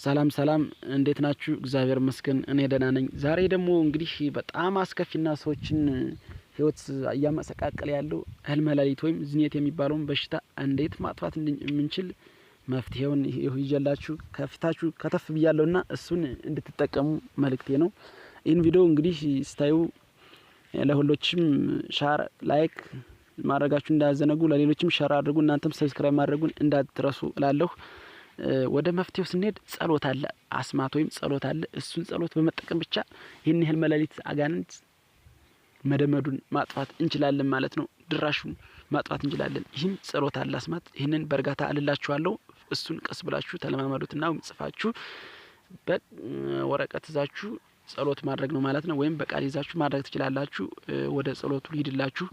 ሰላም ሰላም እንዴት ናችሁ? እግዚአብሔር ይመስገን እኔ ደህና ነኝ። ዛሬ ደግሞ እንግዲህ በጣም አስከፊና ሰዎችን ህይወት እያመሰቃቀለ ያለው ህልመ ሌሊት ወይም ዝንየት የሚባለውን በሽታ እንዴት ማጥፋት እንደምንችል መፍትሄውን ይዤላችሁ ከፊታችሁ ከተፍ ብያለሁና እሱን እንድትጠቀሙ መልእክቴ ነው። ይህን ቪዲዮ እንግዲህ ስታዩ ለሁሎችም ሻር ላይክ ማድረጋችሁ እንዳዘነጉ ለሌሎችም ሻር አድርጉ። እናንተም ሰብስክራይብ ማድረጉን እንዳትረሱ እላለሁ። ወደ መፍትሄው ስንሄድ ጸሎት አለ፣ አስማት ወይም ጸሎት አለ። እሱን ጸሎት በመጠቀም ብቻ ይህን ህልመ ሌሊት አጋንንት መደመዱን ማጥፋት እንችላለን ማለት ነው። ድራሹን ማጥፋት እንችላለን። ይህም ጸሎት አለ፣ አስማት። ይህንን በእርጋታ አልላችኋለሁ። እሱን ቀስ ብላችሁ ተለማመዱትና ጽፋችሁ በወረቀት ይዛችሁ ጸሎት ማድረግ ነው ማለት ነው። ወይም በቃል ይዛችሁ ማድረግ ትችላላችሁ። ወደ ጸሎቱ ሊሄድላችሁ።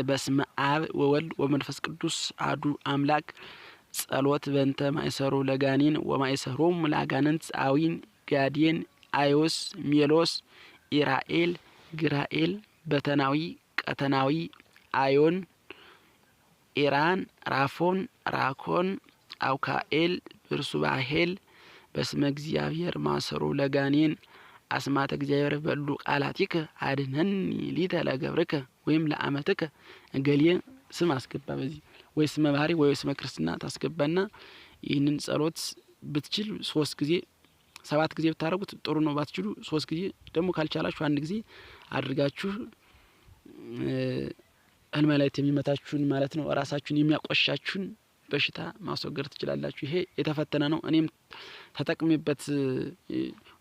በስመ አብ ወወልድ ወመንፈስ ቅዱስ አሐዱ አምላክ ጸሎት በእንተ ማእሰሩ ለጋኔን ወማእሰሮም ለአጋንንት አዊን ጋዴን አዮስ ሜሎስ ኢራኤል ግራኤል በተናዊ ቀተናዊ አዮን ኢራን ራፎን ራኮን አውካኤል ብርሱባሄል በስመ እግዚአብሔር ማሰሩ ለጋኔን አስማተ እግዚአብሔር በሉ ቃላቲከ አድነኒ ሊተ ለገብርከ ወይም ለአመትከ እገሌ ስም አስገባ። በዚህ ወይ ስመ ባህሪ ወይ ስመ ክርስትና ታስገባና ይህንን ጸሎት ብትችል 3 ጊዜ 7 ጊዜ ብታረጉት ጥሩ ነው። ባትችሉ 3 ጊዜ ደግሞ ካልቻላችሁ 1 ጊዜ አድርጋችሁ ህልመ ሌሊት የሚመታችሁን ማለት ነው ራሳችሁን የሚያቆሻችሁን በሽታ ማስወገድ ትችላላችሁ። ይሄ የተፈተነ ነው። እኔም ተጠቅሜበት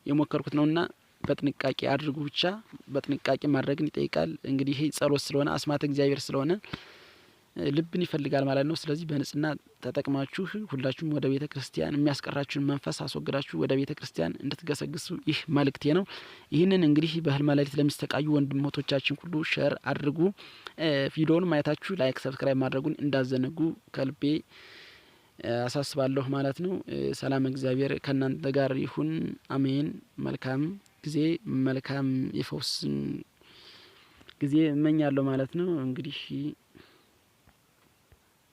የሞከርኩት ነውና በጥንቃቄ አድርጉ። ብቻ በጥንቃቄ ማድረግን ይጠይቃል። እንግዲህ ይሄ ጸሎት ስለሆነ አስማተ እግዚአብሔር ስለሆነ ልብን ይፈልጋል ማለት ነው። ስለዚህ በንጽህና ተጠቅማችሁ ሁላችሁም ወደ ቤተ ክርስቲያን የሚያስቀራችሁን መንፈስ አስወግዳችሁ ወደ ቤተ ክርስቲያን እንድትገሰግሱ ይህ መልእክቴ ነው። ይህንን እንግዲህ በህልመ ሌሊት ለሚስተቃዩ ወንድሞቶቻችን ሁሉ ሼር አድርጉ። ቪዲዮውን ማየታችሁ ላይክ፣ ሰብስክራይብ ማድረጉን እንዳዘነጉ ከልቤ አሳስባለሁ ማለት ነው። ሰላም እግዚአብሔር ከእናንተ ጋር ይሁን። አሜን። መልካም ጊዜ፣ መልካም የፈውስ ጊዜ እመኛለሁ ማለት ነው። እንግዲህ